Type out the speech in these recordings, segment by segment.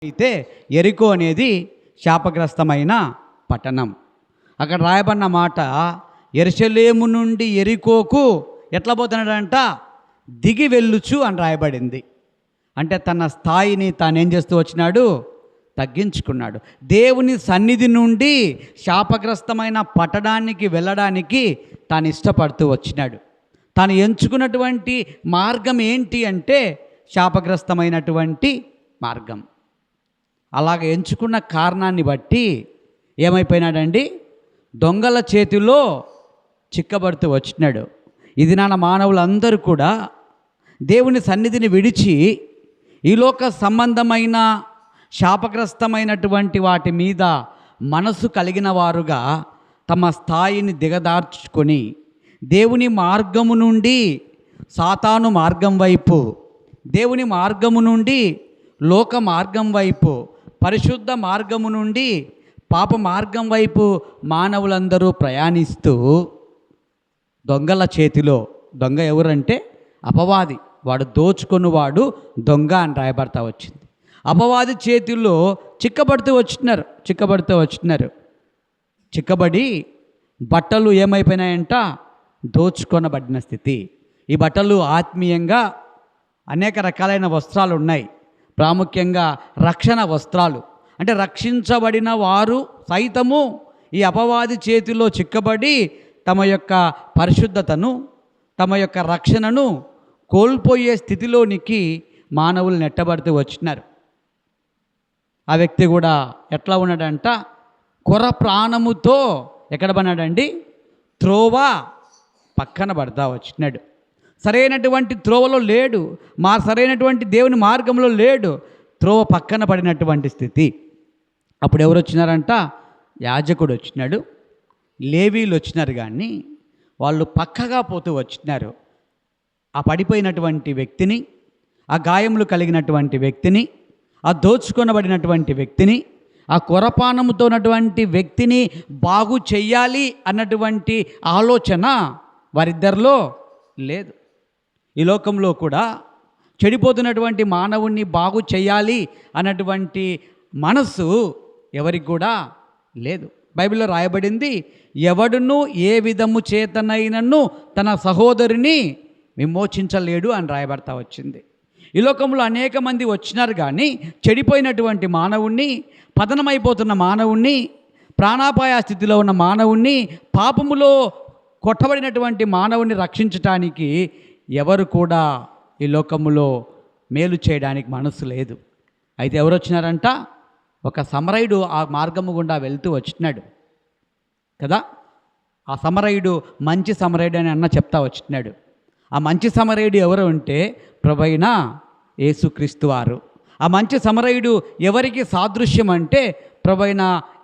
అయితే యెరికో అనేది శాపగ్రస్తమైన పట్టణం. అక్కడ రాయబడిన మాట, యెరూషలేము నుండి యెరికోకు ఎట్లా పోతున్నాడంట, దిగి వెళ్ళుచు అని రాయబడింది. అంటే తన స్థాయిని తాను ఏం చేస్తూ వచ్చినాడు, తగ్గించుకున్నాడు. దేవుని సన్నిధి నుండి శాపగ్రస్తమైన పట్టణానికి వెళ్ళడానికి తాను ఇష్టపడుతూ వచ్చినాడు. తాను ఎంచుకున్నటువంటి మార్గం ఏంటి అంటే శాపగ్రస్తమైనటువంటి మార్గం. అలాగ ఎంచుకున్న కారణాన్ని బట్టి ఏమైపోయినాడండి, దొంగల చేతిలో చిక్కబడుతూ వచ్చినాడు. ఇది నాన్న మానవులందరూ కూడా దేవుని సన్నిధిని విడిచి ఈ లోక సంబంధమైన శాపగ్రస్తమైనటువంటి వాటి మీద మనసు కలిగిన వారుగా తమ స్థాయిని దిగదార్చుకొని దేవుని మార్గము నుండి సాతాను మార్గం వైపు, దేవుని మార్గము నుండి లోక మార్గం వైపు, పరిశుద్ధ మార్గము నుండి పాప మార్గం వైపు మానవులందరూ ప్రయాణిస్తూ దొంగల చేతిలో, దొంగ ఎవరంటే అపవాది, వాడు దోచుకొనివాడు దొంగ అని రాయబడతా వచ్చింది. అపవాది చేతుల్లో చిక్కబడుతూ వచ్చినారు. చిక్కబడి బట్టలు ఏమైపోయినాయంట, దోచుకొనబడిన స్థితి. ఈ బట్టలు ఆత్మీయంగా అనేక రకాలైన వస్త్రాలు ఉన్నాయి. ప్రాముఖ్యంగా రక్షణ వస్త్రాలు, అంటే రక్షించబడిన వారు సైతము ఈ అపవాది చేతిలో చిక్కబడి తమ యొక్క పరిశుద్ధతను, తమ యొక్క రక్షణను కోల్పోయే స్థితిలోనికి మానవులు నెట్టబడుతూ వచ్చినారు. ఆ వ్యక్తి కూడా ఎట్లా ఉన్నాడంట, కొర ప్రాణముతో ఎక్కడ పడినాడండి, త్రోవ పక్కన పడతా వచ్చినాడు. సరైనటువంటి త్రోవలో లేడు, సరైనటువంటి దేవుని మార్గంలో లేడు, త్రోవ పక్కన పడినటువంటి స్థితి. అప్పుడు ఎవరు వచ్చినారంట, యాజకుడు వచ్చినాడు, లేవీలు వచ్చినారు. కానీ వాళ్ళు పక్కగా పోతూ వచ్చినారు. ఆ పడిపోయినటువంటి వ్యక్తిని, ఆ గాయములు కలిగినటువంటి వ్యక్తిని, ఆ దోచుకొనబడినటువంటి వ్యక్తిని, ఆ కొరపానముతో ఉన్నటువంటి వ్యక్తిని బాగు చెయ్యాలి అన్నటువంటి ఆలోచన వారిద్దరిలో లేదు. ఈ లోకంలో కూడా చెడిపోతున్నటువంటి మానవుణ్ణి బాగు చేయాలి అన్నటువంటి మనసు ఎవరికి కూడా లేదు. బైబిల్లో రాయబడింది, ఎవడును ఏ విధము చేతనైనను తన సహోదరుని విమోచించలేడు అని రాయబడతా వచ్చింది. ఈ లోకంలో అనేక మంది వచ్చినారు, కానీ చెడిపోయినటువంటి మానవుణ్ణి, పతనమైపోతున్న మానవుణ్ణి, ప్రాణాపాయ స్థితిలో ఉన్న మానవుణ్ణి, పాపములో కొట్టబడినటువంటి మానవుని రక్షించటానికి ఎవరు కూడా ఈ లోకములో మేలు చేయడానికి మనసు లేదు. అయితే ఎవరు వచ్చినారంట, ఒక సమరయుడు ఆ మార్గము గుండా వెళ్తూ వచ్చినాడు కదా. ఆ సమరయుడు మంచి సమరయుడు అని అన్న చెప్తా వచ్చినాడు. ఆ మంచి సమరయుడు ఎవరు అంటే ప్రభువైన యేసుక్రీస్తు వారు. ఆ మంచి సమరయుడు ఎవరికి సాదృశ్యం అంటే ప్రభువైన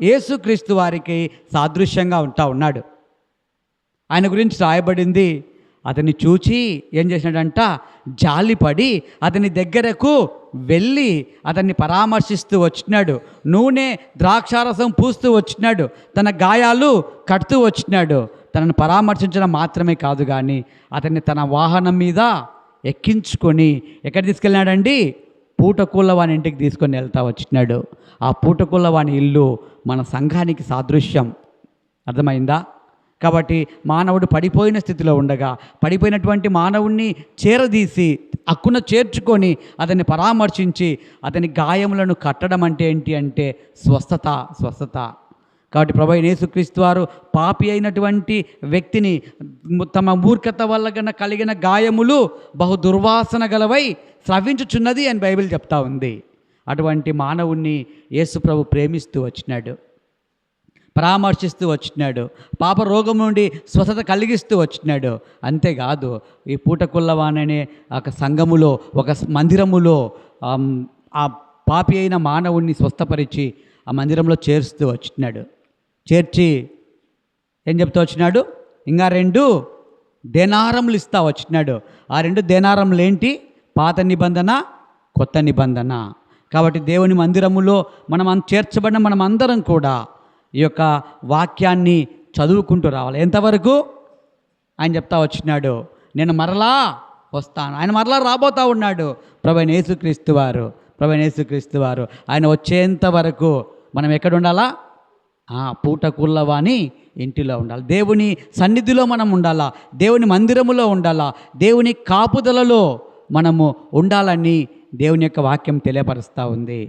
యేసుక్రీస్తు వారికి సాదృశ్యంగా ఉన్నాడు. ఆయన గురించి రాయబడింది, అతన్ని చూచి ఏం చేసినాడంట, జాలిపడి అతని దగ్గరకు వెళ్ళి అతన్ని పరామర్శిస్తూ వచ్చినాడు. నూనె ద్రాక్షారసం పూస్తూ వచ్చినాడు, తన గాయాలు కడుతూ వచ్చినాడు. తనను పరామర్శించడం మాత్రమే కాదు, కానీ అతన్ని తన వాహనం మీద ఎక్కించుకొని ఎక్కడ తీసుకెళ్ళినాడండి, పూటకూళ్ళవాని ఇంటికి తీసుకొని వెళ్తా వచ్చినాడు. ఆ పూటకూళ్ళవాని ఇల్లు మన సంఘానికి సాదృశ్యం. అర్థమైందా? కాబట్టి మానవుడు పడిపోయిన స్థితిలో ఉండగా పడిపోయినటువంటి మానవుణ్ణి చేరదీసి అక్కున చేర్చుకొని అతన్ని పరామర్శించి అతని గాయములను కట్టడం అంటే ఏంటి అంటే స్వస్థత. కాబట్టి ప్రభువైన యేసుక్రీస్తు వారు పాపి అయినటువంటి వ్యక్తిని తమ మూర్ఖత వల్ల కలిగిన గాయములు బహు దుర్వాసన గలవై స్రవించుచున్నది అని బైబిల్ చెప్తా ఉంది. అటువంటి మానవుణ్ణి యేసు ప్రభు ప్రేమిస్తూ వచ్చినాడు, పరామర్శిస్తూ వచ్చినాడు, పాప రోగం నుండి స్వస్థత కలిగిస్తూ వచ్చినాడు. అంతేకాదు, ఈ పూటకుల్లవాననే ఒక సంఘములో, ఒక మందిరములో ఆ పాపి అయిన మానవుణ్ణి స్వస్థపరిచి ఆ మందిరంలో చేర్స్తూ వచ్చినాడు. చేర్చి ఏం చెప్తూ వచ్చినాడు, ఇంకా 2 దేనారములు ఇస్తా వచ్చినాడు. ఆ 2 దేనారములు ఏంటి, పాత నిబంధన, కొత్త నిబంధన. కాబట్టి దేవుని మందిరములో చేర్చబడిన మనం అందరం కూడా ఈ యొక్క వాక్యాన్ని చదువుకుంటూ రావాలి. ఎంతవరకు ఆయన చెప్తా వచ్చినాడు, నేను మరలా వస్తాను. ఆయన మరలా రాబోతా ఉన్నాడు ప్రభువైన యేసుక్రీస్తు వారు. ప్రభువైన యేసుక్రీస్తు వారు. ఆయన వచ్చేంత వరకు మనం ఎక్కడ ఉండాలా? పూటకుళ్ళవాని ఇంటిలో ఉండాలి. దేవుని సన్నిధిలో మనం ఉండాలా, దేవుని మందిరములో ఉండాలా, దేవుని కాపుదలలో మనము ఉండాలని దేవుని యొక్క వాక్యం తెలియపరుస్తూ ఉంది.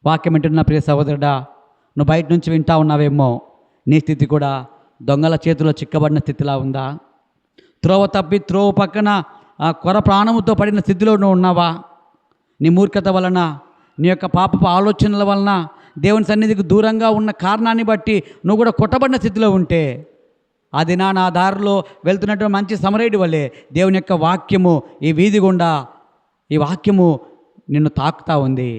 వాక్యం వింటున్న ప్రియ సహోదరుడా, నువ్వు బయట నుంచి వింటా ఉన్నావేమో, నీ స్థితి కూడా దొంగల చేతిలో చిక్కబడిన స్థితిలా ఉందా? త్రోవ తప్పి త్రోవ పక్కన కొర ప్రాణముతో పడిన స్థితిలో నువ్వు ఉన్నావా? నీ మూర్ఖత వలన, నీ యొక్క పాపపు ఆలోచనల వలన, దేవుని సన్నిధికి దూరంగా ఉన్న కారణాన్ని బట్టి నువ్వు కూడా కొట్టబడిన స్థితిలో ఉంటే, ఆ దినాన ఆ దారిలో వెళ్తున్నటువంటి మంచి సమరయుడి వలె దేవుని యొక్క వాక్యము ఈ వీధి గుండా, ఈ వాక్యము నిన్ను తాకుతూ ఉంది.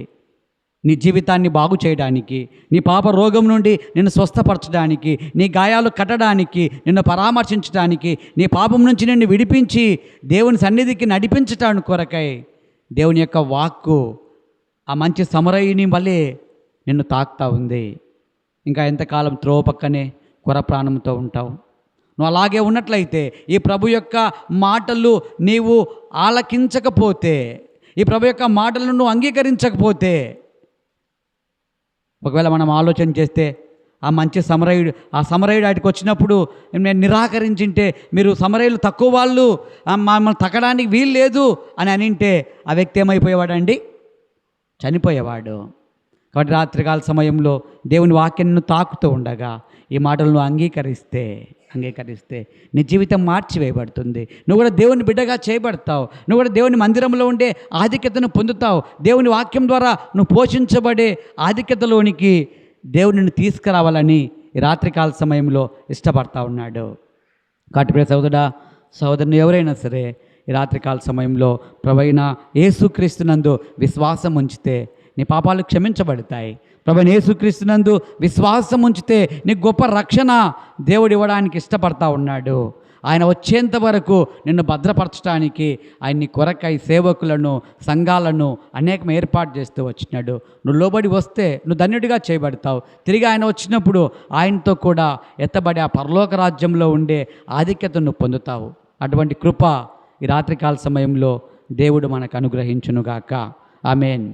నీ జీవితాన్ని బాగు చేయడానికి, నీ పాప రోగం నుండి నిన్ను స్వస్థపరచడానికి, నీ గాయాలు కట్టడానికి, నిన్ను పరామర్శించడానికి, నీ పాపం నుంచి నిన్ను విడిపించి దేవుని సన్నిధికి నడిపించటానికి కొరకై దేవుని యొక్క వాక్కు ఆ మంచి సమరయుని వల్లే నిన్ను తాకుతూ ఉంది. ఇంకా ఎంతకాలం త్రోవ పక్కనే కొర ప్రాణంతో ఉంటావు? నువ్వు అలాగే ఉన్నట్లయితే, ఈ ప్రభు యొక్క మాటలు నీవు ఆలకించకపోతే, ఈ ప్రభు యొక్క మాటలను నువ్వు అంగీకరించకపోతే, ఒకవేళ మనం ఆలోచన చేస్తే ఆ మంచి సమరయుడు, ఆ సమరయుడు వాటికి వచ్చినప్పుడు నేను నిరాకరించింటే, మీరు సమరయులు తక్కువ వాళ్ళు, మమ్మల్ని తక్కడానికి వీలు లేదు అని అనింటే, ఆ వ్యక్తి ఏమైపోయేవాడండి? చనిపోయేవాడు. కాబట్టి రాత్రికాల సమయంలో దేవుని వాక్యాన్ని తాకుతూ ఉండగా ఈ మాటలను అంగీకరిస్తే నీ జీవితం మార్చివేయబడుతుంది. నువ్వు కూడా దేవుని బిడ్డగా చేయబడతావు. నువ్వు కూడా దేవుని మందిరంలో ఉండే ఆధిక్యతను పొందుతావు. దేవుని వాక్యం ద్వారా నువ్వు పోషించబడే ఆధిక్యతలోనికి దేవుడిని తీసుకురావాలని ఈ రాత్రికాల సమయంలో ఇష్టపడతా ఉన్నాడు. కాబట్టి ప్రియ సహోదరుని ఎవరైనా సరే ఈ రాత్రికాల సమయంలో ప్రభువైన యేసుక్రీస్తునందు విశ్వాసం ఉంచితే నీ పాపాలు క్షమించబడతాయి. ప్రభువైన యేసుక్రీస్తునందు విశ్వాసం ఉంచితే నీకు గొప్ప రక్షణ దేవుడు ఇవ్వడానికి ఇష్టపడతా ఉన్నాడు. ఆయన వచ్చేంత వరకు నిన్ను భద్రపరచడానికి ఆయన నీ కొరకై సేవకులను, సంఘాలను అనేకం ఏర్పాటు చేస్తూ వచ్చినాడు. నువ్వు లోబడి వస్తే నువ్వు ధన్యుడిగా చేయబడతావు. తిరిగి ఆయన వచ్చినప్పుడు ఆయనతో కూడా ఎత్తబడి ఆ పరలోక రాజ్యంలో ఉండే ఆధిక్యతను పొందుతావు. అటువంటి కృప ఈ రాత్రికాల సమయంలో దేవుడు మనకు అనుగ్రహించునుగాక. ఆమేన్.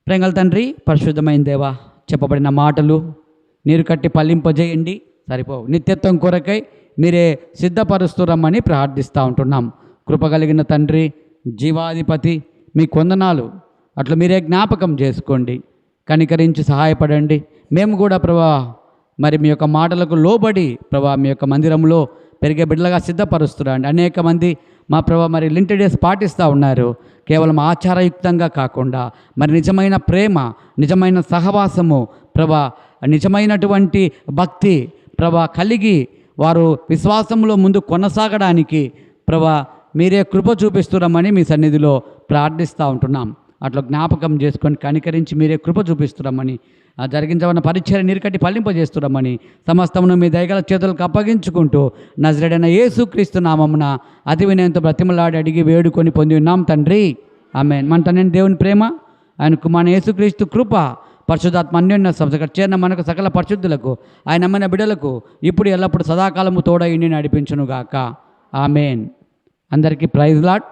ప్రేంగల తండ్రి, పరిశుద్ధమైన దేవా, చెప్పబడిన మాటలు నీరు కట్టి ఫలింపజేయండి. సరిపోవు, నిత్యత్వం కొరకై మీరే సిద్ధపరుస్తురమ్మని ప్రార్థిస్తూ ఉంటున్నాం. కృపగలిగిన తండ్రి, జీవాధిపతి, మీ కొందనాలు అట్లా మీరే జ్ఞాపకం చేసుకోండి, కనికరించి సహాయపడండి. మేము కూడా ప్రభా మరి మీ యొక్క మాటలకు లోబడి ప్రభా మీ యొక్క మందిరంలో పెరిగే బిడ్డలుగా సిద్ధపరుస్తురండి. అనేక మంది మా ప్రభా మరి లింట్ డేస్ పాటిస్తూ ఉన్నారు. కేవలం ఆచారయుక్తంగా కాకుండా మరి నిజమైన ప్రేమ, నిజమైన సహవాసము ప్రభా, నిజమైనటువంటి భక్తి ప్రభా కలిగి వారు విశ్వాసంలో ముందు కొనసాగడానికి ప్రభా మీరే కృప చూపిస్తున్నామని మీ సన్నిధిలో ప్రార్థిస్తూ ఉంటున్నాం. అట్లా జ్ఞాపకం చేసుకొని కనికరించి మీరే కృప చూపిస్తున్నామని, జరిగించవన్న పరిచయం నీరుకట్టి ఫలింపజేస్తున్నామని సమస్తమును మీ దయగల చేతులకు అప్పగించుకుంటూ నజరేడైన యేసుక్రీస్తు నామమున అతి వినయంతో బ్రతిమలాడి అడిగి వేడుకొని పొంది ఉన్నాం తండ్రి. ఆమేన్. మన తండ్రి దేవుని ప్రేమ, ఆయన కుమారుని యేసుక్రీస్తు కృప, పరిశుద్ధాత్మ అన్యోన్య సంస్థ చేరిన మనకు సకల పరిశుద్ధులకు, ఆయన నమ్మిన బిడ్డలకు ఇప్పుడు ఎల్లప్పుడు సదాకాలము తోడై నడిపించునుగాక. ఆమేన్. అందరికీ ప్రైజ్ లార్డ్.